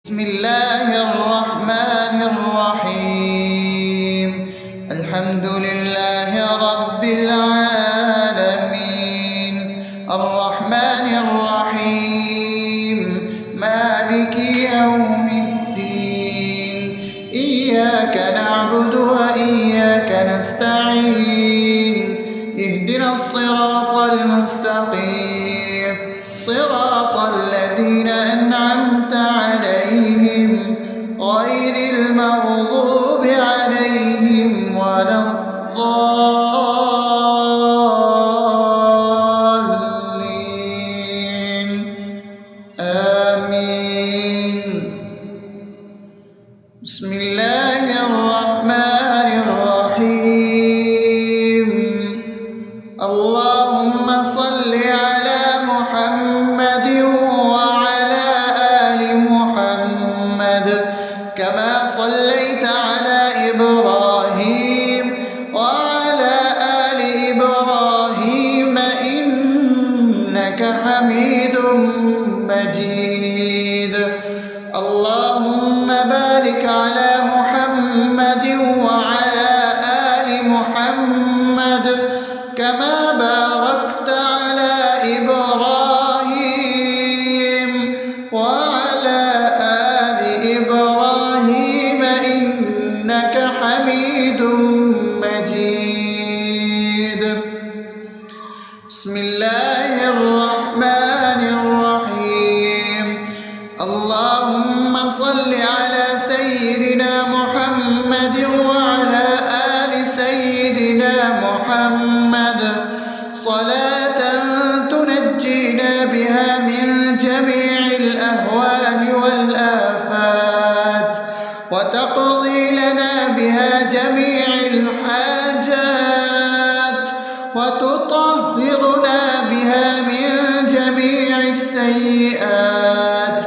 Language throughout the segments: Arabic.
بسم الله الرحمن الرحيم. الحمد لله رب العالمين، الرحمن الرحيم، مالك يوم الدين. إياك نعبد وإياك نستعين، اهدنا الصراط المستقيم، صراط الذين أنعمت عليهم غير المغضوب عليهم ولا الضالين. آمين. بسم الله الرحمن الرحيم. اللهم صل على محمد وعلى آل محمد كما صليت على إبراهيم وعلى آل إبراهيم إنك حميد مجيد. اللهم بارك على محمد وعلى آل محمد كما باركت على إبراهيم وعلى آل إبراهيم إنك حميد مجيد. بسم الله الرحمن الرحيم. اللهم صل على سيدنا محمد وعلى آل سيدنا محمد صلاة تنجينا بها من جميع الأهوال والآفات وتقضي لنا بها جميع الحاجات وتطهرنا بها من جميع السيئات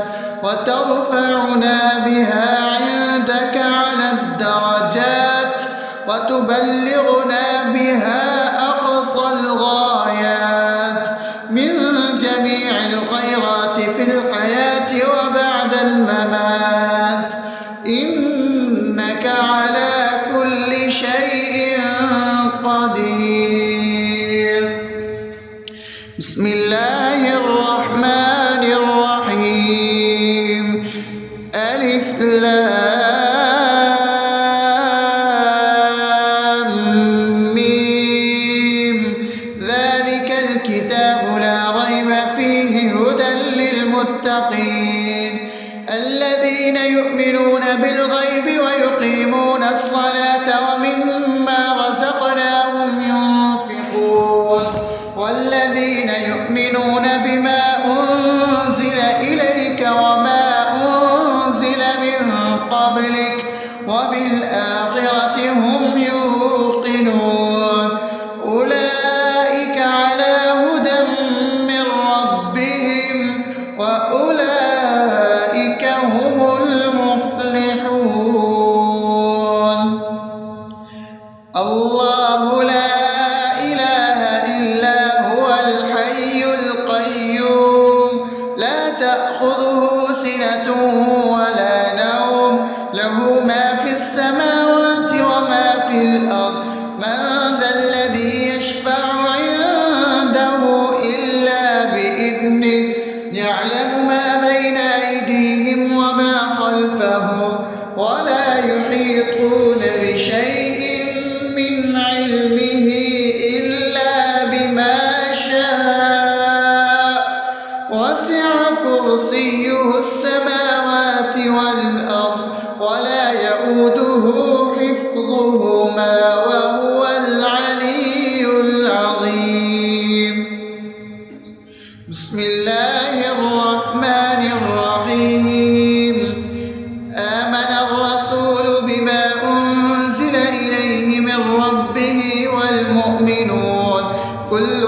وترفعنا بها عندك على الدرجات وتبلغنا بها أقصى الغايات من جميع الخيرات في الحياة وبعد الممات، إنك على كل شيء قدير. بسم الله الرحمن الرحيم. ألف لام ميم. ذلك الكتاب لا ريب فيه هدى للمتقين الذين يؤمنون بالغيب ويقيمون الصلاة ومما رزقناهم ينفقون والذين يؤمنون بما أنزل إليك وما أنزل من قبلك وبالآخرة هم يوقنون أولئك على هدى من ربهم وأولئك هم المفلحون. الله لا إله إلا هو الحي القيوم لا تأخذه سنة ولا نوم له ما في السماوات وما في الأرض. من ذا الذي يشفع عنده إلا بإذنه يعلم ما بين أيديهم وما خلفهم ولا يحيطون بشيء من علمه إلا بما شاء وسع كرسيه السماوات والأرض ولا يؤوده حفظهما وهو العلي العظيم. بسم الله الرحمن الرحيم. آمن الرسول بما أنزل إليه من ربه والمؤمنون كل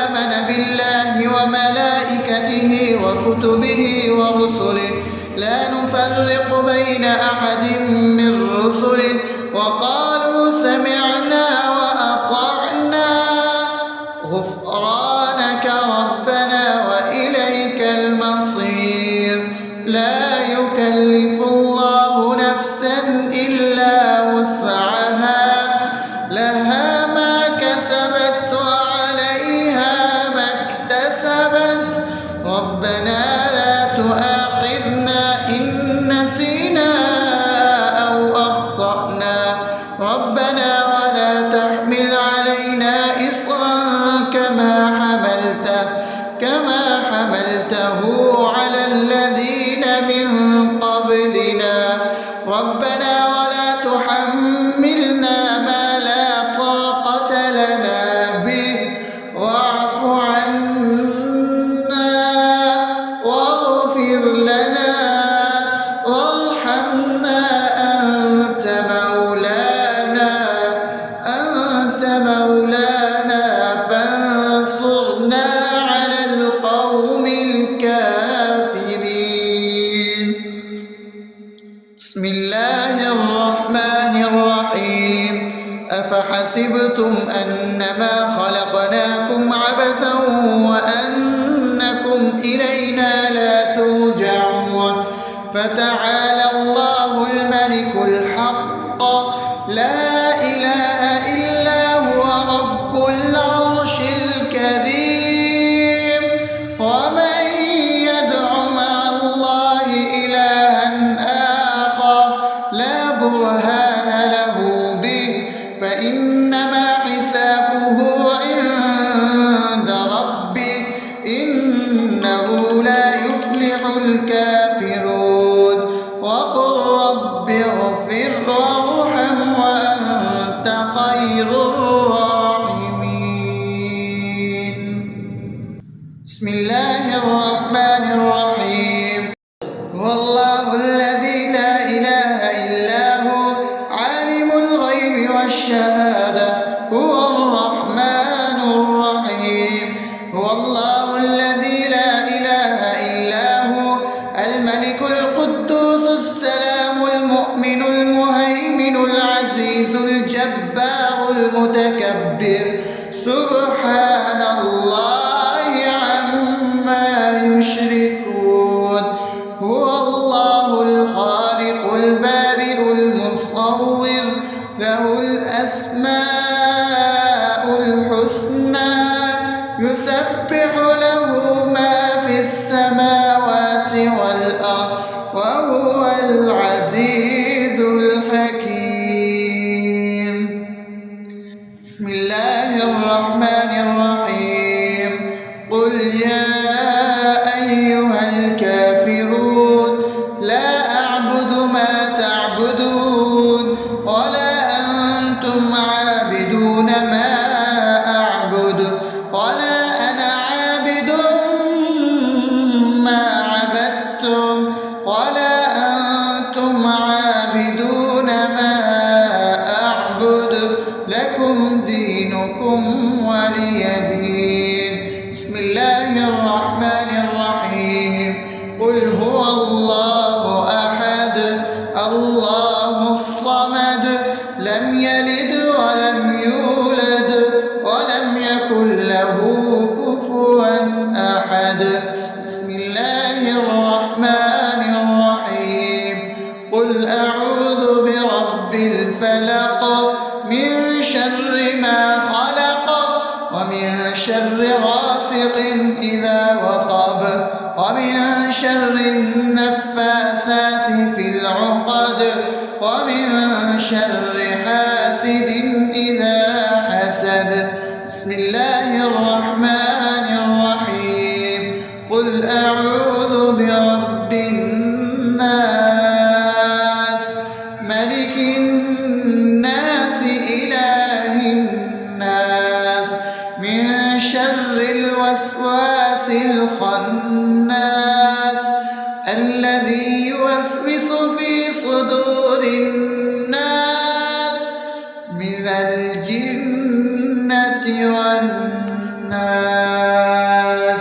آمن بالله وملائكته وكتبه ورسله لا نفرق بين أحد من رسله وقالوا سمعنا وأطعنا غفرانك ربنا وإليك المصير. لا يكلف قبلنا ربنا ولا تحملنا ما لا طاقة لنا به واعف عنا واغفر لنا وارحمنا أنت مولانا فانصرنا على القوم الكافرين. بسم الله الرحمن الرحيم. أفحسبتم أنما خلقناكم عبثا وأنكم إلينا لا ترجعون فتعالى الله الملك الحق لا إله إلا هو رب العرش الكريم. ومن يدع مع الله إلها آخر لا برهان له به فإنما حسابه عند ربه إنه لا يفلح الكافرون. وقل رب اغفر وارحم وأنت خير الراحمين. بسم الله الرحمن الرحيم. هو الله الذي لا إله إلا هو عالم الغيب والشهادة هو الرحمن الرحيم. هو الله الذي لا إله إلا هو الملك القدوس السلام المؤمن المهيمن العزيز الجبار المتكبر سبحان الله عما يشركون. هو الله الخالق البارئ المصور له الأسماء الحسنى يسبح له ما في السماوات والأرض وهو العزيز الحكيم. بسم الله الرحمن الرحيم. قل يا أيها الكافرون لا أعبد ما تعبدون ولا أنتم عابدون ما أعبد ولا أنا عابد ما عبدتم ولا أنتم عابدون ما أعبد لكم دينكم ولي دين. بسم الله الرحمن الرحيم. قل هو الله أحد الله الصمد لم يلد ولم يولد ولم يكن له كفوا أحد. بسم الله الرحمن الرحيم. قل أعوذ برب الفلق من شر ما خلق ومن شر غاسق إذا وقب ومن شر النفاثات في العقد ومن شر حاسد إذا حسد. بسم الله الرحمن الرحيم. قل أعوذ برب الناس ملك الناس إله الناس من شر الوسواس الخناس الذي يوسوس في صدور الناس من الجنة والناس.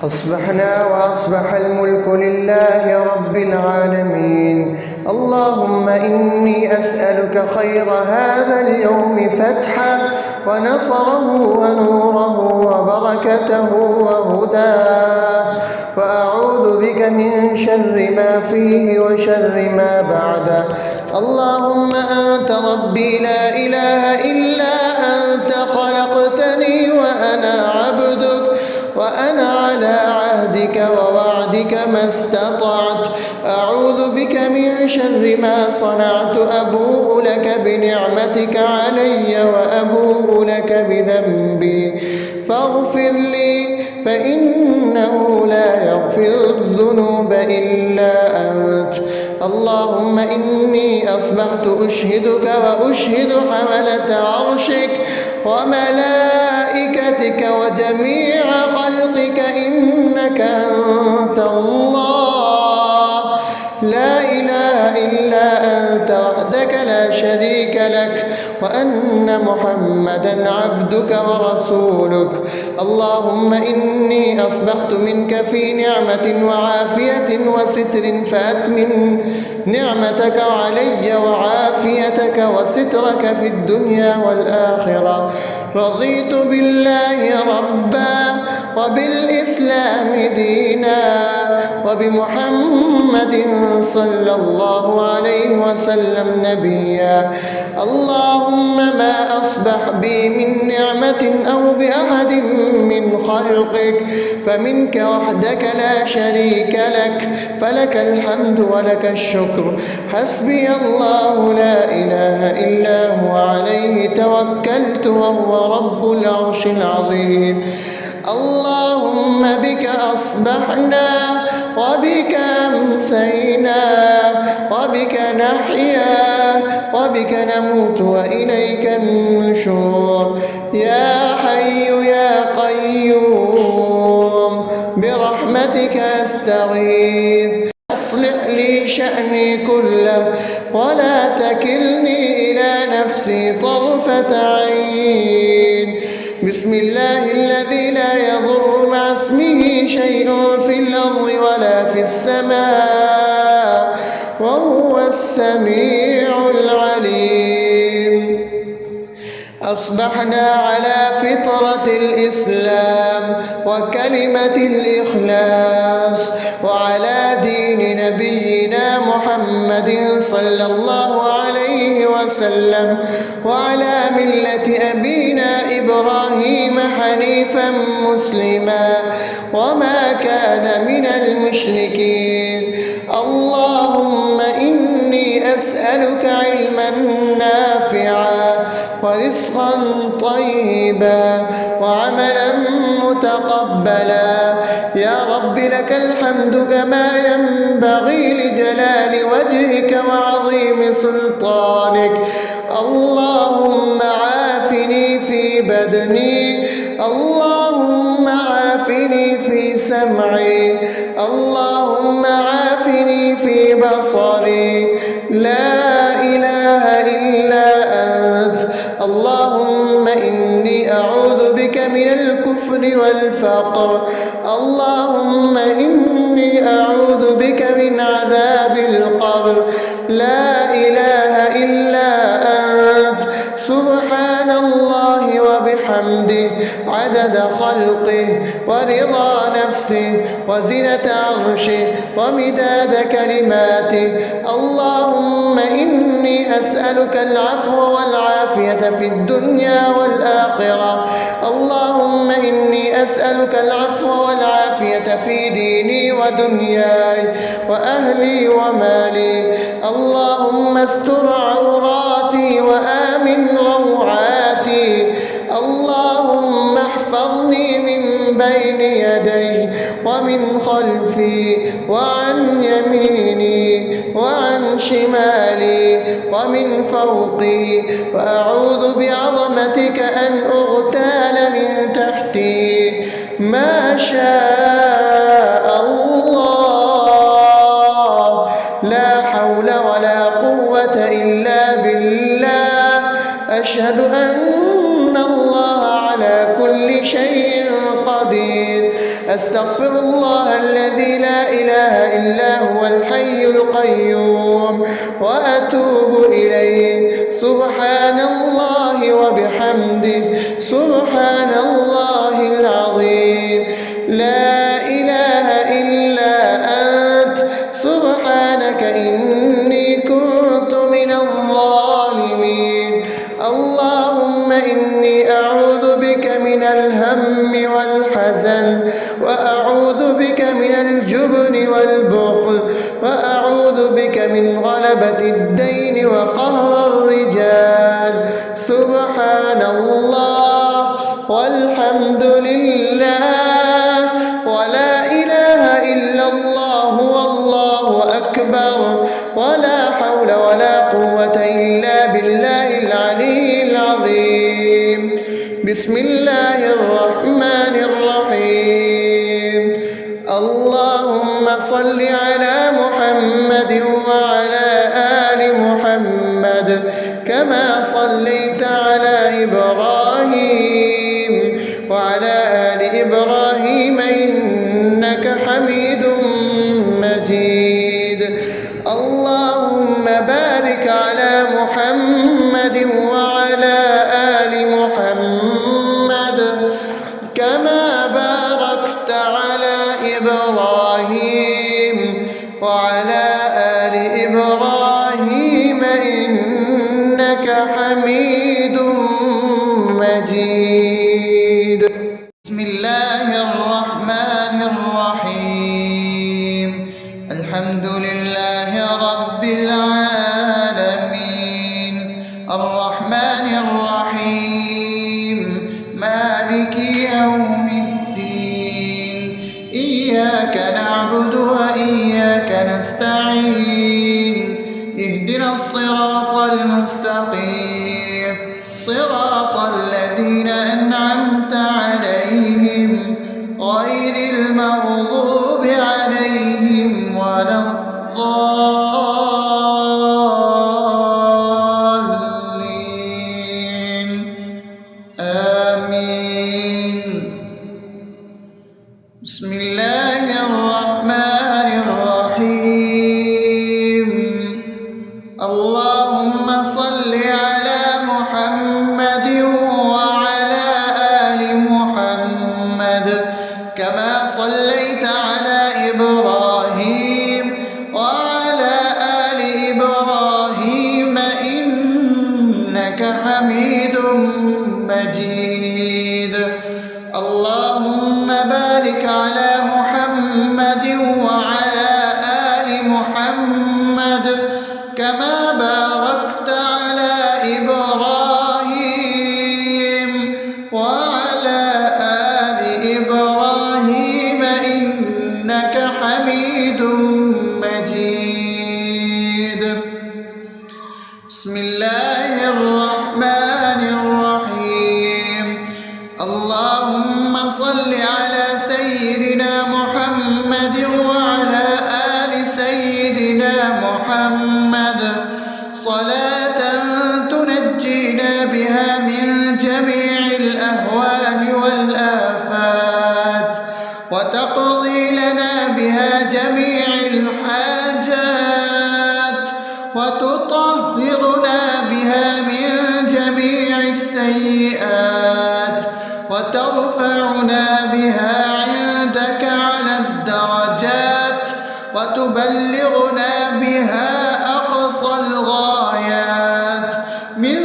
أصبحنا وأصبح الملك لله رب العالمين. اللهم إني أسألك خير هذا اليوم فتحه ونصره ونوره وبركته وهداه وأعوذ بك من شر ما فيه وشر ما بعده. اللهم أنت ربي لا إله إلا أنت خلقتني وأنا عبدك وأنا على عهدك ووعدك ما استطعت. أعوذ بك من شر ما صنعت. أبوء لك بنعمتك علي وأبوء لك بذنبي فاغفر لي فإنه لا يغفر الذنوب إلا أنت. اللهم إني أصبحت أشهدك وأشهد حملة عرشك وملائكتك وجميع خلقك إنك أنت الله لا إله إلا أنت وحدك لا شريك لك وأن محمدا عبدك ورسولك. اللهم إني أصبحت منك في نعمة وعافية وستر فأتمم نعمتك علي وعافيتك وسترك في الدنيا والآخرة. رضيت بالله ربا وبالإسلام دينا وبمحمد صلى الله عليه وسلم نبيا. اللهم ما أصبح بي من نعمة أو بأحد من خلقك فمنك وحدك لا شريك لك فلك الحمد ولك الشكر. حسبي الله لا إله إلا هو عليه توكلت وهو رب العرش العظيم. اللهم بك أصبحنا وبك أمسينا وبك نحيا وبك نموت وإليك النشور. يا حي يا قيوم برحمتك أستغيث أصلح لي شأني كله ولا تكلني إلى نفسي طرفة عين. بسم الله الذي لا يضر مع اسمه شيء في الأرض ولا في السماء وهو السميع العليم. أصبحنا على فطرة الإسلام وكلمة الإخلاص وعلى دين نبينا محمد صلى الله عليه وسلم وعلى ملة أبينا إبراهيم حنيفا مسلما وما كان من المشركين. اللهم إني أسألك علما نافعا ورزقا طيبا وعملا متقبلا. يا رب لك الحمد كما ينبغي لجلال وجهك وعظيم سلطانك. اللهم عافني في بدني اللهم عافني في سمعي اللهم عافني في بصري. لا إله إلا أنت. اللهم إني أعوذ بك من الكفر والفقر. اللهم إني أعوذ بك من عذاب القبر. لا إله إلا أنت. سبحان الله وبحمده عدد خلقه ورضا نفسه وزنة عرشه ومداد كلماته. اللهم إني أسألك العفو والعافية في الدنيا والآخرة. اللهم إني أسألك العفو والعافية في ديني ودنياي وأهلي ومالي. اللهم استر عوراتي وآمن روعاتي. اللهم احفظني من بين يدي ومن خلفي وعن يميني وعن شمالي ومن فوقي وأعوذ بعظمتك أن أغتال من تحتي. ما شاء الله لا حول ولا قوة إلا بالله. أشهد أن الله على كل شيء قدير. أستغفر الله الذي لا إله إلا هو الحي القيوم وأتوب إليه. سبحان الله وبحمده سبحان الله العظيم. لا إله إلا أنت. سبحانك إني كنت من الظالمين. اللهم إني أعوذ بك من الهم والحزن وأعوذ بك من الجبن والبخل وأعوذ بك من غلبة الدين وقهر الرجال. سبحان الله والحمد لله ولا إله إلا الله والله أكبر. البشر ولا حول ولا قوة إلا بالله العلي العظيم. بسم الله الرحمن الرحيم. اللهم صل على محمد وعلى آل محمد كما صليت على إبراهيم وعلى آل إبراهيم إنك حميد مجيد. اللهم بارك على محمد وعلى آل محمد كما باركت على إبراهيم وعلى آل إبراهيم إنك حميد مجيد. بسم الله الرحمن الرحيم. الحمد لله رب العالمين الرحمن الرحيم مالك يوم الدين إياك نعبد وإياك نستعين اهدنا الصراط المستقيم صراط الذين أنعمت عليهم غير المغضوب عليهم ولا الضالين آمين. بسم الله الرحمن الرحيم. اللهم صل على محمد وعلى آل محمد كما صليت على إبراهيم وعلى آل إبراهيم إنك حميد مجيد. اللهم بارك على محمد وعلى آل محمد كما باركت على إبراهيم وعلى آل إبراهيم إنك حميد مجيد. بسم الله الرحمن الرحيم. اللهم صل على سيدنا محمد وعلى آل سيدنا محمد صلاة تنجينا بها من جميع الأهوال والآفات وتقضي لنا بها جميع الحاجات وتطهرنا بها من جميع السيئات وترفعنا بها عندك على الدرجات وتبلغنا بها أقصى الغايات من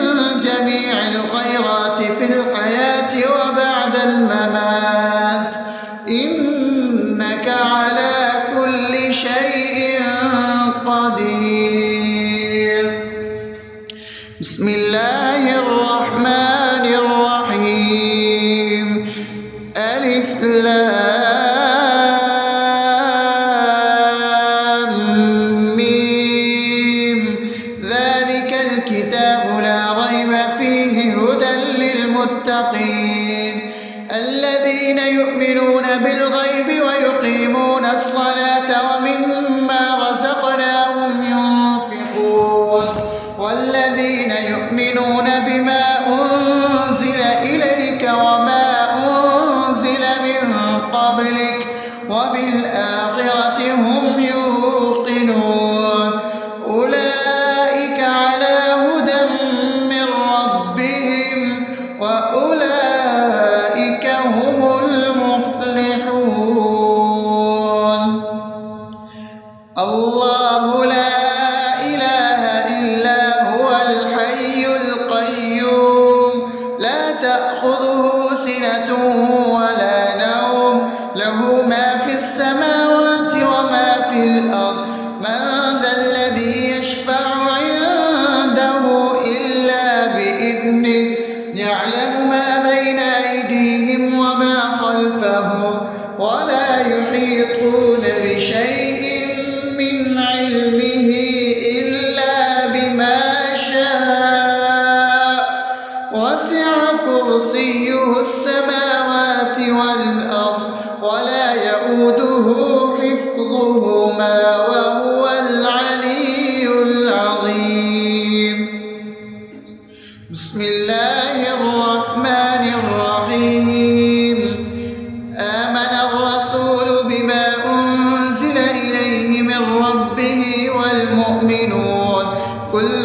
جميع الخيرات في الحياة وبعد الممات إنك على كل شيء قدير. بسم الله الرحمن الرحيم. ألف لام ميم ذلك الكتاب لا ريب فيه هدى للمتقين الذين يؤمنون بالغيب ويقيمون الصلاة ومما رزقناهم ينفقون والذين يؤمنون بما أنزل إليك وما أنزل من قبلك وبالآخرة هم يوقنون أولئك على هدى من ربهم وأولئك هم المفلحون. الله لا إله إلا هو الحي القيوم لا تأخذه سنة ولا نوم له ما في السماوات وما في الأرض من ذا الذي يشفع عنده إلا بإذنه يعلم ما بين أيديهم وما خلفهم ولا يحيطون بشيء من علمه كرسيه السماوات والأرض ولا يؤوده حفظهما وهو العلي العظيم. بسم الله الرحمن الرحيم. آمن الرسول بما أنزل إليه من ربه والمؤمنون كل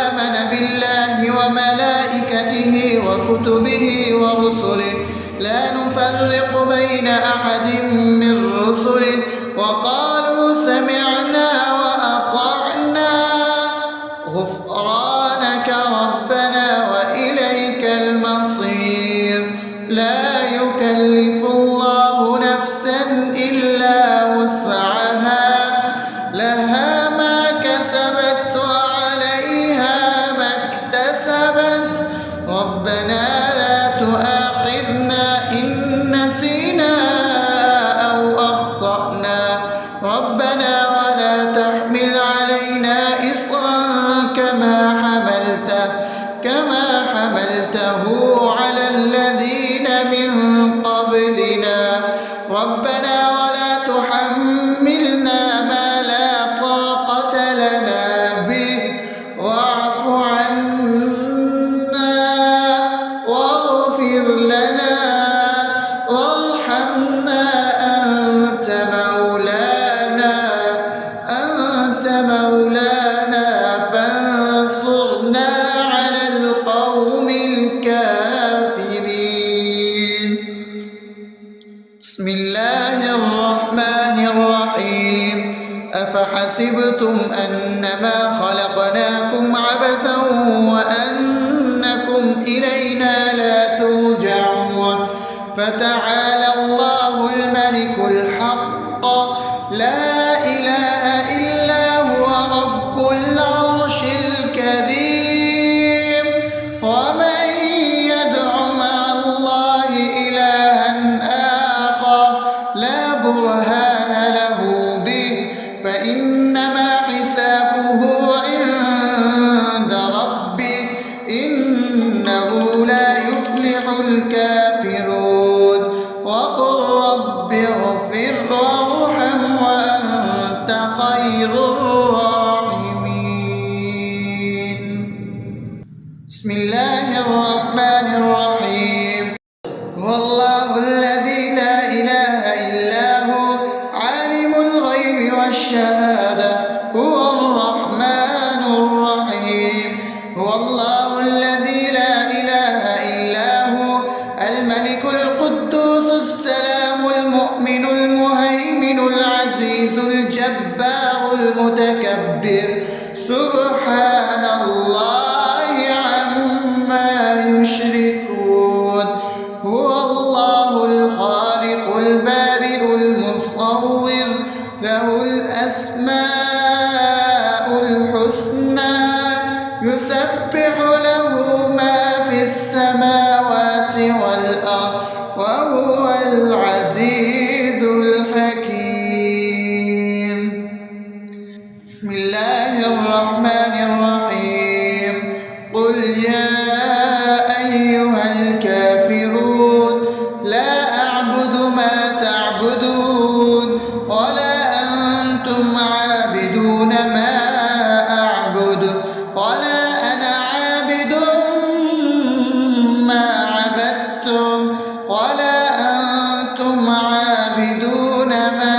آمن بالله وملائكته وكتبه ورسله لا نفرق بين أحد من رسله وقالوا سمعنا وأطعنا غفرانك ربنا وإليك المصير. لا يكلف الله نفسا إلا وسعها لها ما كسبت وعليها ما اكتسبت ربنا لا تؤاخذنا إن نسينا أو أخطأنا ربنا ولا تحمل علينا إصرا كما حملته على الذين من قبلنا ربنا ولا تحملنا ما لا طاقة لنا به واعف عنا واغفر لنا وارحمنا أنت مولانا فانصرنا على القوم الكافرين. بسم الله الرحمن الرحيم. أفحسبتم أنما خلقناكم عبثا وأنكم إلينا لا ترجعون فتعالى الله الملك الحق لا إله إلا هو رب العرش الكريم. ومن يدع مع الله إلها آخر لا برهان له به فإنما حسابه عند ربه إنه لا يفلح الكافرون. وقل رب اغفر وارحم وأنت خير الراحمين. بسم الله الرحمن الرحيم. هو الله الذي لا إله إلا هو عالم الغيب والشهادة هو الرحمن الرحيم. هو الله الذي لا إله إلا هو الملك القدوس السلام المؤمن المهيمن العزيز الجبار المتكبر سبحان الله عما يشركون. هو الله الخالق البارئ المصور له الأسماء الحسنى يسبح له ما في السماوات والأرض وهو العزيز الحكيم. بسم الله الرحمن الرحيم. قل يا أيها الكافرون لا أعبد ما تعبدون ولا أنتم عابدون ما أعبد ولا أنا عابد ما عبدتم ولا أنتم عابدون ما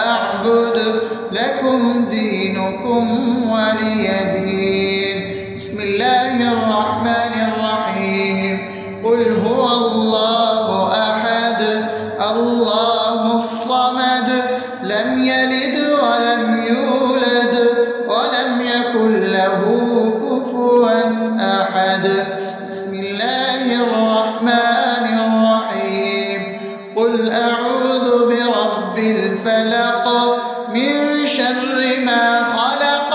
أعبد لكم دينكم ولي دين. بسم الله الرحمن الرحيم. قل هو الله أحد الله الصمد لم يلد ولم يولد ولم يكن له كفوا أحد. بسم الله الرحمن الرحيم. قل أعوذ برب الفلق من شر ما خلق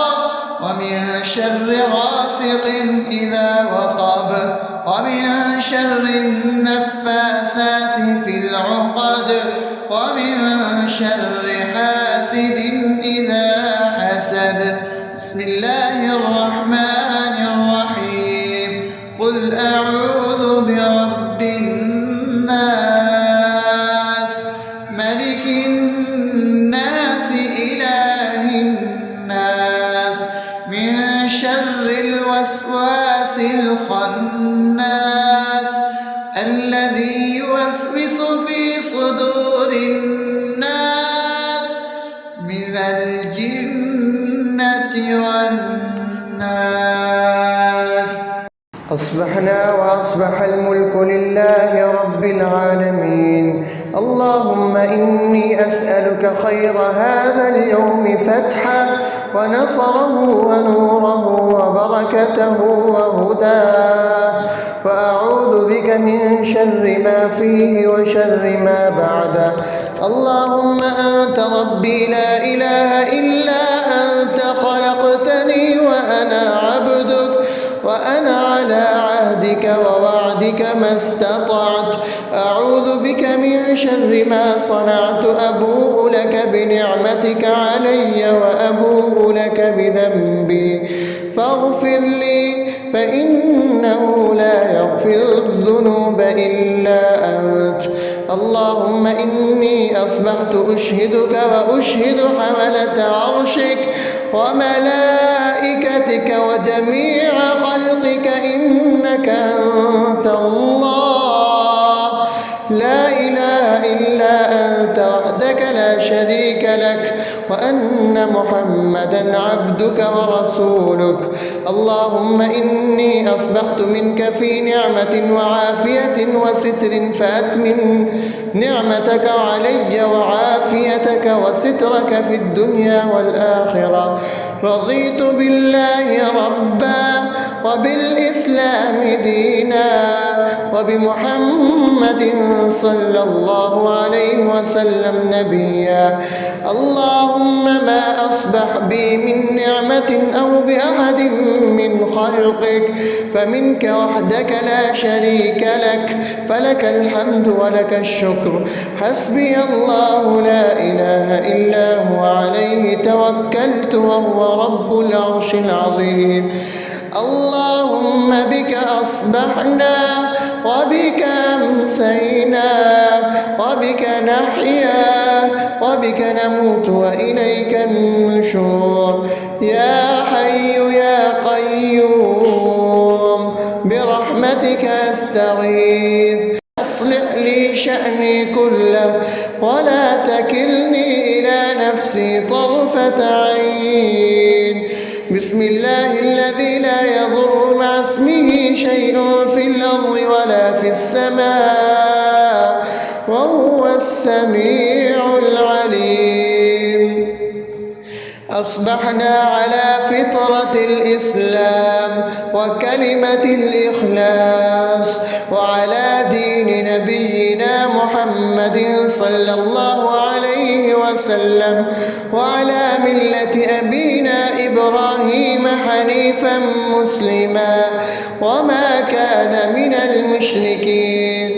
ومن شر غاسق إذا وقب ومن شر النفاثات في العقد ومن شر حاسد إذا حسد. بسم الله الرحمن الرحيم. قل أعوذ برب من شر الوسواس الخناس الذي يوسوس في صدور الناس من الجنة والناس. أصبحنا وأصبح الملك لله رب العالمين. اللهم إني أسألك خير هذا اليوم فتحه ونصره ونوره وبركته وهداه، وأعوذ بك من شر ما فيه وشر ما بعده. اللهم أنت ربي لا إله إلا أنت، خلقتني وأنا عبدك، وأنا على عهدك ووعدك ما استطعت. أعوذ بك من شر ما صنعت، أبوء لك بنعمتك علي وأبوء لك بذنبي، فاغفر لي فإنه لا يغفر الذنوب إلا أنت. اللهم إني أصبحت أشهدك وأشهد حملة عرشك وملائكتك وجميع خلقك إنك أنت الله لا إله إلا أنت وحدك لا شريك لك، وأن محمدا عبدك ورسولك. اللهم إني أصبحت منك في نعمة وعافية وستر، فأتمم نعمتك علي وعافيتك وسترك في الدنيا والآخرة. رضيت بالله ربا وبالإسلام دينا وبمحمد صلى الله عليه وسلم نبيا. اللهم ما أصبح بي من نعمة أو بأحد من خلقك فمنك وحدك لا شريك لك، فلك الحمد ولك الشكر. حسبي الله لا إله إلا هو، عليه توكلت وهو رب العرش العظيم. اللهم بك أصبحنا وبك أمسينا وبك نحيا وبك نموت وإليك النشور. يا حي يا قيوم برحمتك أستغيث، أصلح لي شأني كله ولا تكلني إلى نفسي طرفة عين. بسم الله الذي لا يضر مع اسمه شيء في الأرض ولا في السماء وهو السميع العليم. أصبحنا على فطرة الإسلام وكلمة الإخلاص وعلى دين نبينا محمد صلى الله عليه وسلم وعلى ملة أبينا إبراهيم حنيفا مسلما وما كان من المشركين.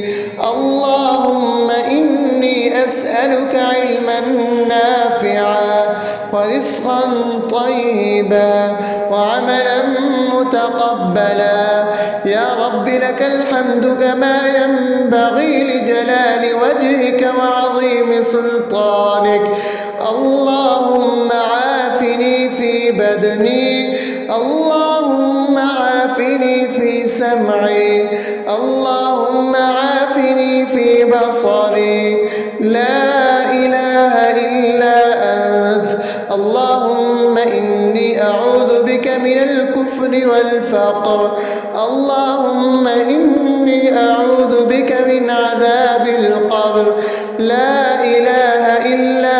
اللهم إني أسألك علما نافعا ورزقا طيبا وعملا متقبلا. يا رب لك الحمد كما ينبغي لجلال وجهك وعظيم سلطانك. اللهم عافني في بدني، اللهم عافني في سمعي، اللهم عافني في بصري. لا إله إلا أنت. اللهم إني أعوذ بك من الكفر والفقر. اللهم إني أعوذ بك من عذاب القبر. لا إله إلا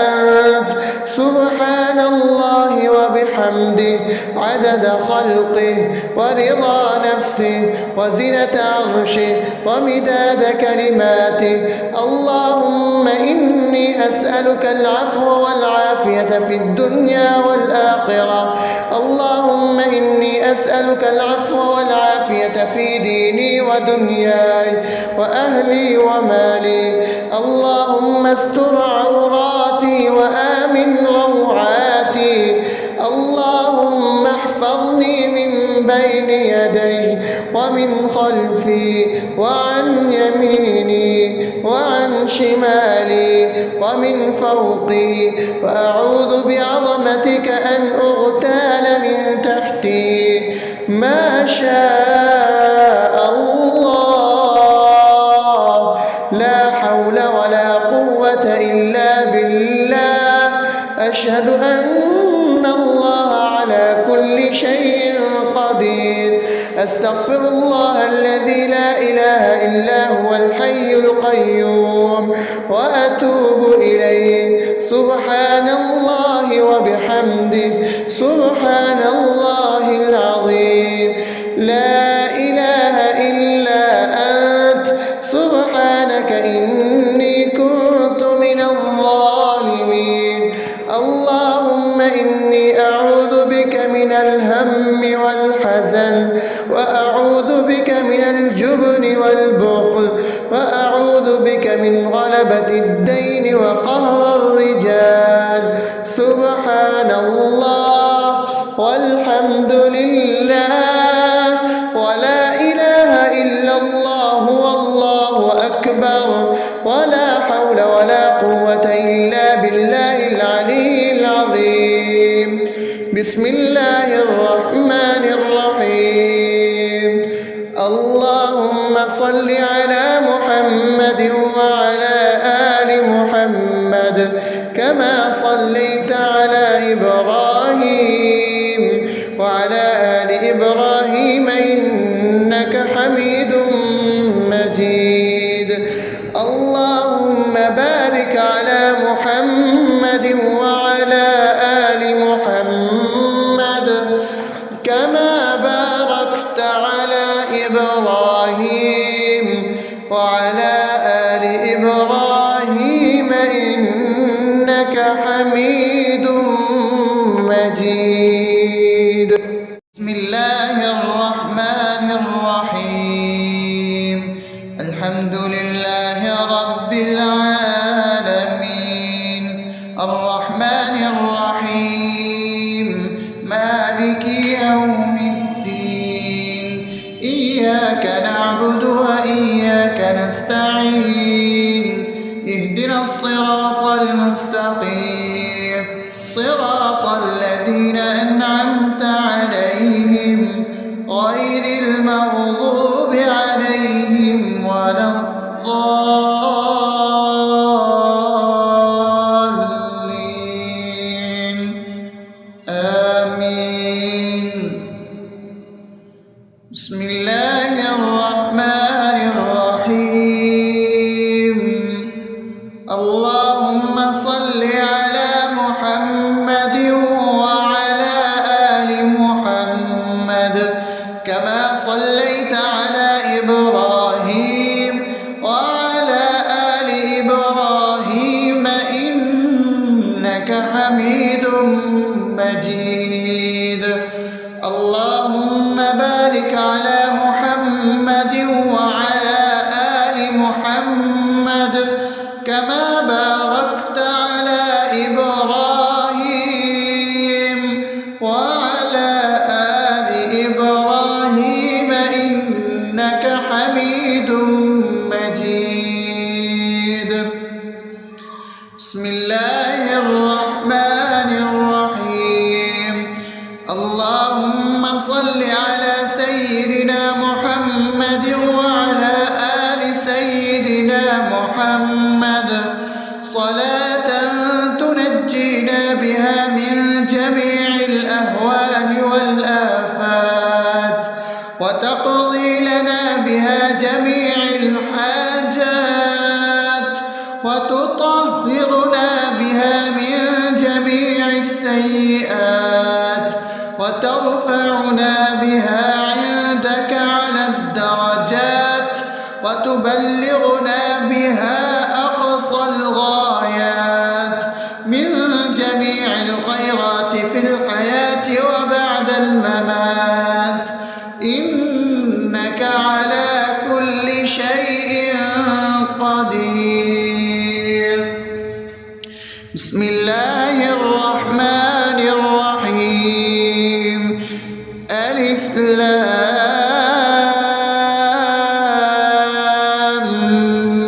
أنت. سبحان الله وبحمده عدد خلقه ورضا نفسه وزنة عرشه ومداد كلماته. اللهم إني أسألك العفو والعافية في الدنيا والآخرة. اللهم إني أسألك العفو والعافية في ديني ودنياي وأهلي ومالي. اللهم استر عوراتي وآمن روعاتي. اللهم احفظني من بين يدي ومن خلفي وعن يميني وعن شمالي ومن فوقي، وأعوذ بعظمتك أن أغتال من تحتي. ما شاء الله، لا حول ولا قوة إلا بالله. أشهد أن الله على كل شيء قدير. أستغفر الله الذي لا إله إلا هو الحي القيوم وأتوب إليه. سبحان الله وبحمده، سبحان الله العظيم. لا إله إلا أنت، سبحانك إني كنت من الظالمين. اللهم إني أعوذ بك من الهم والحزن، وأعوذ بك من الجبن والبخل، وأعوذ بك من غلبة الدين وقهر الرجال. سبحان الله والحمد لله ولا إله إلا الله والله أكبر، ولا حول ولا قوة إلا بالله العلي العظيم. بسم الله الرحمن الرحيم. اللهم صل على محمد وعلى آل محمد كما صليت على إبراهيم وعلى آل إبراهيم إنك حميد مجيد. اللهم بارك على محمد وعلى آل محمد كما باركت على إبراهيم وعلى آل إبراهيم إنك حميد مجيد. بسم الله الرحمن الرحيم. الحمد لله رب العالمين، الرحمن الرحيم، مالك يوم الدين. إياك نعبد وإياك نستعين. اهدنا الصراط المستقيم، صراط الذين أنعمت عليهم غير المغضوب عليهم ولا الضالين. آمين. بسم الله الرحمن الرحيم. اللهم صل على محمد وعلى آل محمد كما صليت على إبراهيم وعلى آل إبراهيم إنك حميد مجيد. اللهم بارك على محمد وعلى آل محمد كما باركت على إبراهيم وعلى آل إبراهيم إنك حميد مجيد. بسم الله الرحمن الرحيم. اللهم صل على سيدنا محمد وعلى آل سيدنا محمد صلاة تنجينا بها من جميع الأهوال والآفات، وتقضي لنا بها جميع الحاجات، وتطهرنا بها من جميع السيئات، وترفعنا بها عندك على الدرجات، وتبلغنا بها أقصى الغايات من جميع الخيرات في الحياة وبعد الممات. إنك على كل شيء قدير. بسم الله الرحمن الرحيم. ألف لام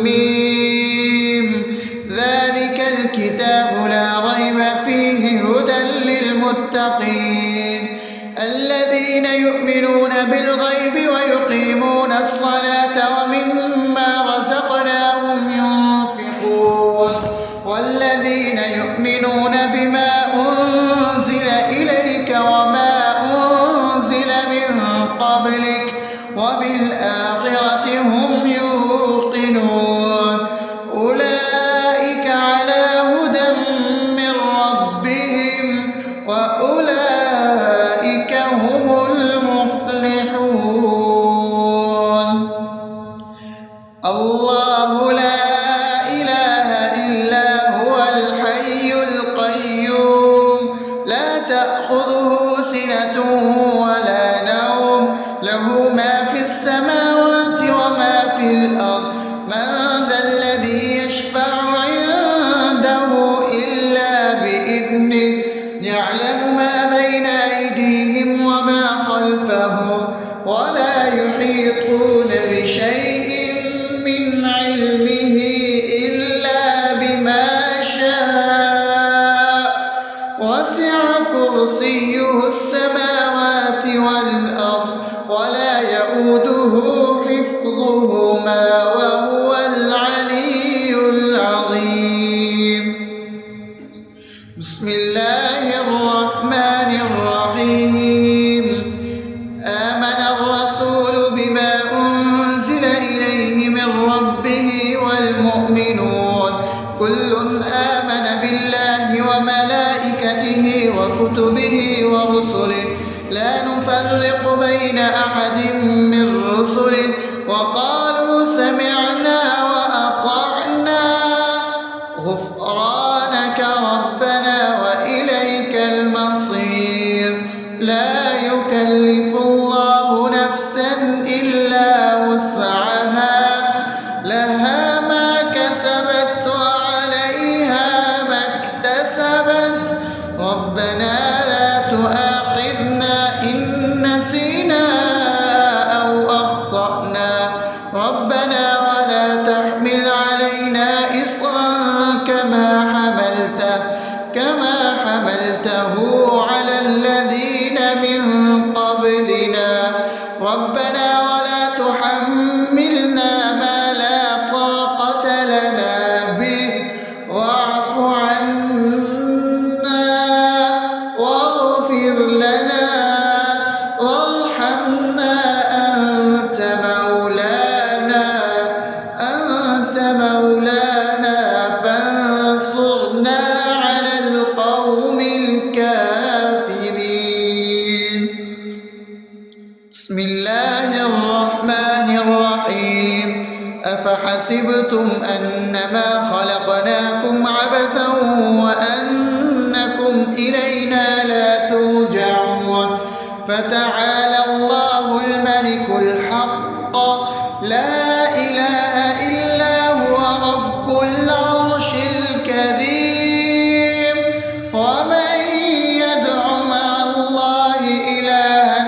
ميم ذلك الكتاب لا ريب فيه هدى للمتقين الذين يؤمنون بالغيب ويقيمون الصلاة ومما رزقناهم ينفقون والذين يؤمنون بما أنزل إليك وما أنزل من قبلك وبالآخرة هم يوقنون أولئك على هدى من ربهم وأولئك هم المفلحون الله لا إله إلا هو الحي القيوم لا تأخذه سنة ولا نوم له ما في السماوات وما في الأرض من ذا الذي يشفع عنده إلا بإذنه يعلم ما بين أيديهم وما خلفهم ولا يحيطون بشيء من علمه إلا بما شاء وسع كرسيه السماوات والأرض ولا يؤوده حفظهما وهو العلي العظيم بسم الله الرحمن الرحيم آمن الرسول بما أنزل إليه من ربه والمؤمنون كل آمن بالله وملائكته وكتبه ورسله لا نفرق بين أحد من رسله وقالوا سمعنا وأطعنا غفرانك ربنا وإليك المصير لا يكلف الله نفسا إلا وسعها لها ما كسبت وعليها ما اكتسبت ربنا لا تؤاخذنا إن نسينا أو أخطأنا ربنا ولا تحمل علينا إصرا كما حملته على الذين من قبلنا ربنا ولا تحملنا ما لا طاقة لنا به واعف عنا واغفر لنا وارحمنا أنت مولانا فانصرنا على القوم الكافرين بسم الله الرحمن الرحيم أفحسبتم أنما خلقناكم عبثا وأنكم إلينا لا ترجعون فتعالى الله الملك الحق لا إله إلا هو رب العرش الكريم ومن يدع مع الله إلها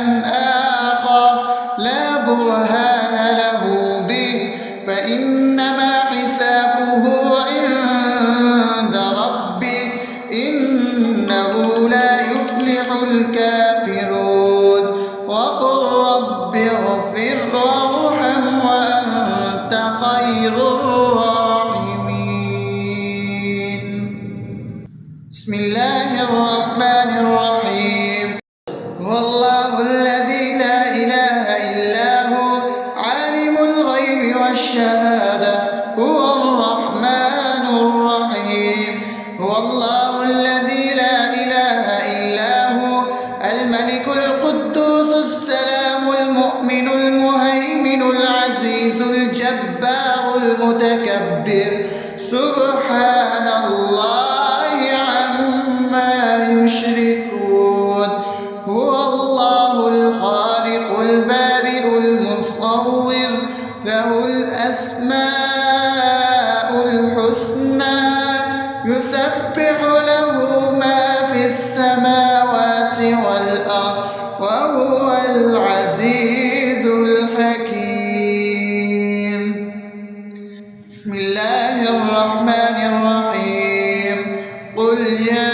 آخر لا برهان له به فإنما حسابه عند ربه إنه لا يفلح الكافرون وقل رب اغفر وارحم وأنت خير الراحمين بسم الله الرحمن الرحيم هو الله الذي لا إله إلا هو عالم الغيب والشهادة هو الرحمن الرحيم هو الله الذي لا إله إلا هو الملك القدوس السلام المؤمن المهيمن العزيز الجبار المتكبر سبحان الله عما يشركون هو الله الخالق البارئ المصور له الأسماء الحسنى يسبح له ما في السماوات والأرض وهو وهو العزيز الحكيم. بسم الله الرحمن الرحيم. قل يا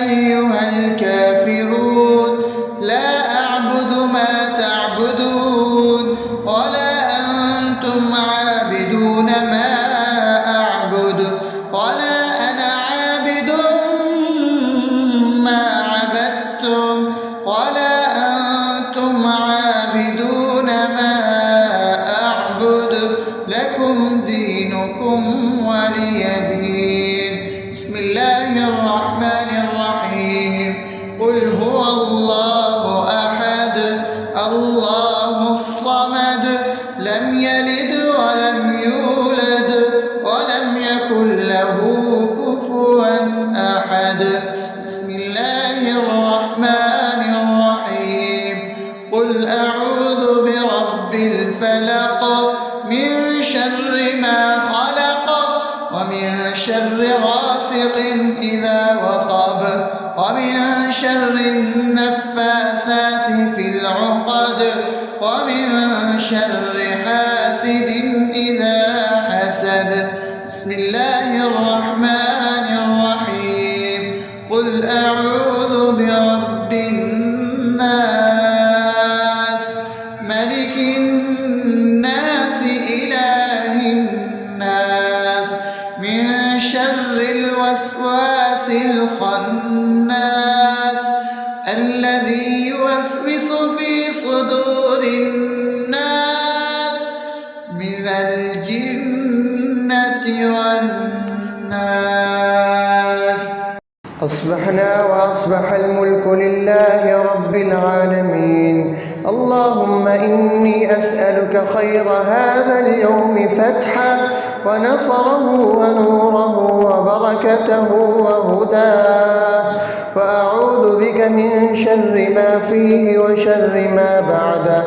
أيها الكافرون لا أعبد ما تعبدون ولا أنتم عابدون ما أعبد ولا أنا عابد ما عبدتم ولا أنتم عابدون ما أعبد لكم دينكم ولي دين. بسم الله الرحمن الرحيم. قل هو الله أحد الله الصمد لم يلد ولم يولد ولم يكن له كفوا أحد. بسم الله الرحمن الرحيم. قل أعوذ برب الفلق من شر ما خلق ومن شر غاسق إذا وقب ومن شر النفاثات في العقد ومن شر حاسد إذا حسد. بسم الله الرحمن الرحيم. قل أعوذ برب الناس ملك الناس إله الناس من شر الوسواس الخناس الذي يوسوس في صدور الناس من الجنة والناس. أصبحنا وأصبح الملك لله رب العالمين. اللهم إني أسألك خير هذا اليوم فتحه ونصره ونوره وبركته وهداه، وأعوذ بك من شر ما فيه وشر ما بعده.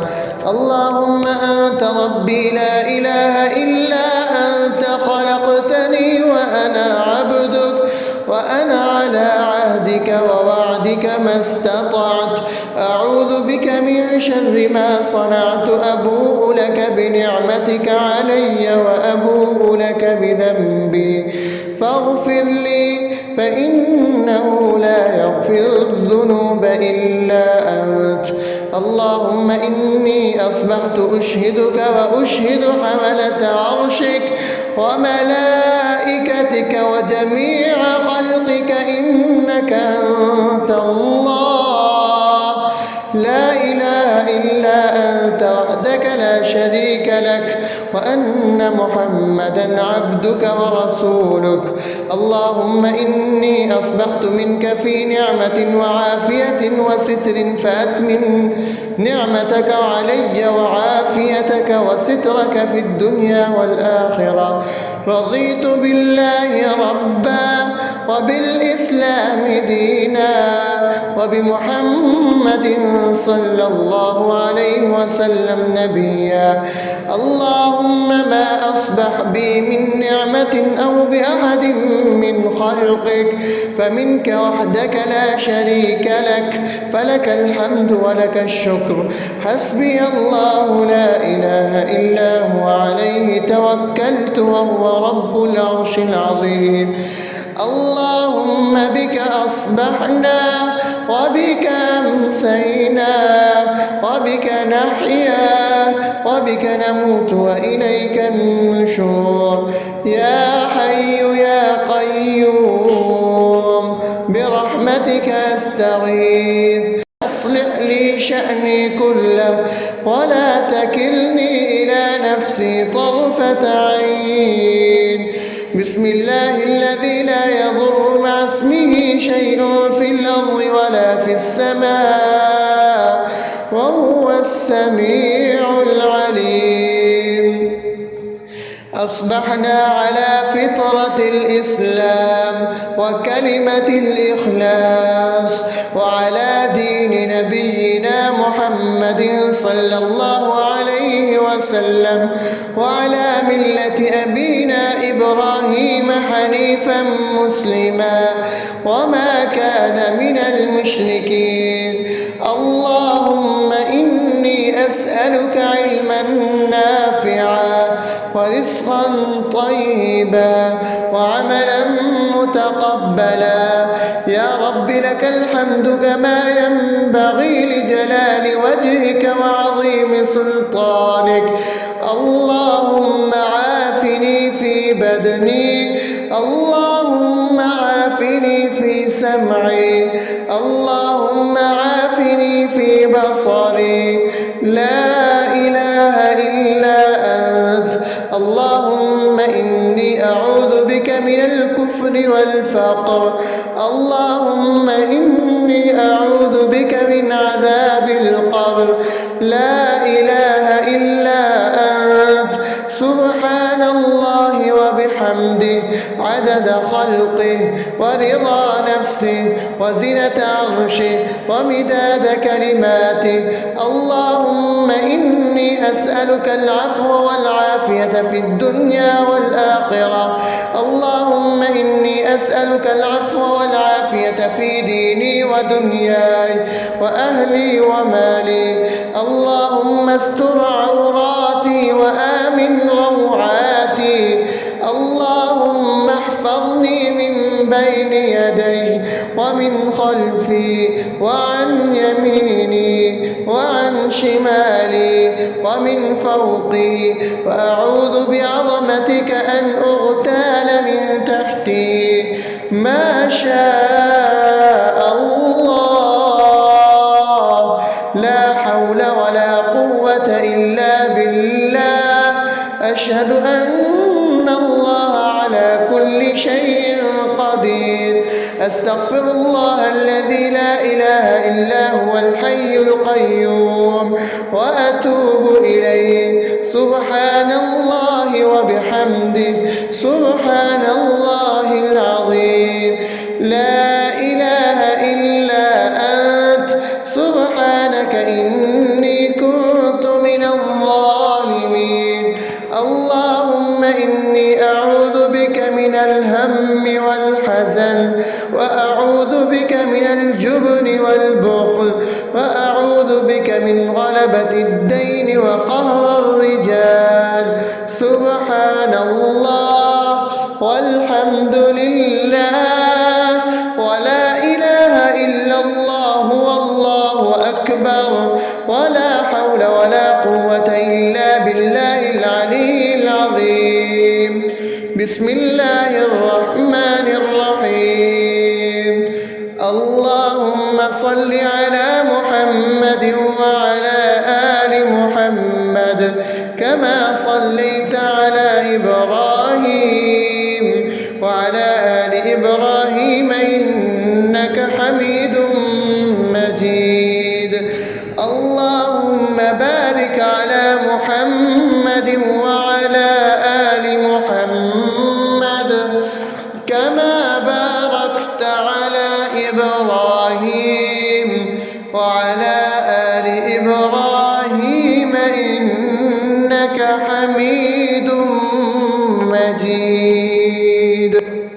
اللهم أنت ربي لا إله إلا أنت خلقتني وأنا عبدك وأنا على عهدك ووعدك ما استطعت. أعوذ بك من شر ما صنعت. أبوء لك بنعمتك علي وأبوء لك بذنبي فاغفر لي فإنه لا يغفر الذنوب إلا أنت. اللهم إني أصبحت أشهدك وأشهد حملة عرشك وملائكتك وجميع خلقك إنك أنت الله لا إله إلا أنت وحدك لا شريك لك وأن محمدا عبدك ورسولك. اللهم إني أصبحت منك في نعمة وعافية وستر فأتمن نعمتك علي وعافيتك وسترك في الدنيا والآخرة. رضيت بالله ربا وبالإسلام دينا وبمحمد صلى الله عليه وسلم نبيا. اللهم ما أصبح بي من نعمة أو بأحد من خلقك فمنك وحدك لا شريك لك فلك الحمد ولك الشكر. حسبي الله لا إله إلا هو عليه توكلت وهو رب العرش العظيم. اللهم بك أصبحنا وبك أمسينا وبك نحيا وبك نموت وإليك النشور. يا حي يا قيوم برحمتك أستغيث أصلح لي شأني كله ولا تكلني إلى نفسي طرفة عين. بسم الله الذي لا يضر مع اسمه شيء في الأرض ولا في السماء وهو السميع العليم. أصبحنا على فطرة الإسلام وكلمة الإخلاص وعلى دين نبينا محمد صلى الله عليه وسلم وعلى ملة أبينا إبراهيم حنيفا مسلما وما كان من المشركين. اللهم أسألك علما نافعا ورزقا طيبا وعملا متقبلا. يا رب لك الحمد كما ينبغي لجلال وجهك وعظيم سلطانك. اللهم عافني في بدني، اللهم عافني في سمعي، اللهم عافني في بصري. لا إله إلا أنت. اللهم إني أعوذ بك من الكفر والفقر. اللهم إني أعوذ بك من عذاب القبر. لا إله إلا أنت. سبحان الله وبحمده عدد خلقه ورضا نفسه وزنة عرشه ومداد كلماته. اللهم إني أسألك العفو والعافية في الدنيا والآخرة. اللهم إني أسألك العفو والعافية في ديني ودنياي وأهلي ومالي. اللهم استر عوراتي وآمن روعاتي. اللهم احفظني من بين يدي ومن خلفي وعن يميني وعن شمالي ومن فوقي، وأعوذ بعظمتك أن أغتال من تحتي. ما شاء الله، لا حول ولا قوة إلا بالله. أشهد أن الله على كل شيء قدير. أستغفر الله الذي لا إله إلا هو الحي القيوم وأتوب إليه. سبحان الله وبحمده سبحان الله العظيم. لا إله إلا أنت. سبحانك إني كنت من الظالمين. اللهم إني أعوذ بك من الهم والحزن، وأعوذ بك من الجبن والبخل، وأعوذ بك من غلبة الدين وقهر الرجال. سبحان الله والحمد لله ولا إله إلا الله والله أكبر، ولا حول ولا قوة إلا بالله العلي العظيم. بسم الله الرحمن الرحيم. اللهم صل على محمد وعلى آل محمد كما صليت على إبراهيم وعلى آل إبراهيم إنك حميد مجيد. اللهم بارك على محمد وعلى آل محمد كما باركت على إبراهيم وعلى آل إبراهيم إنك حميد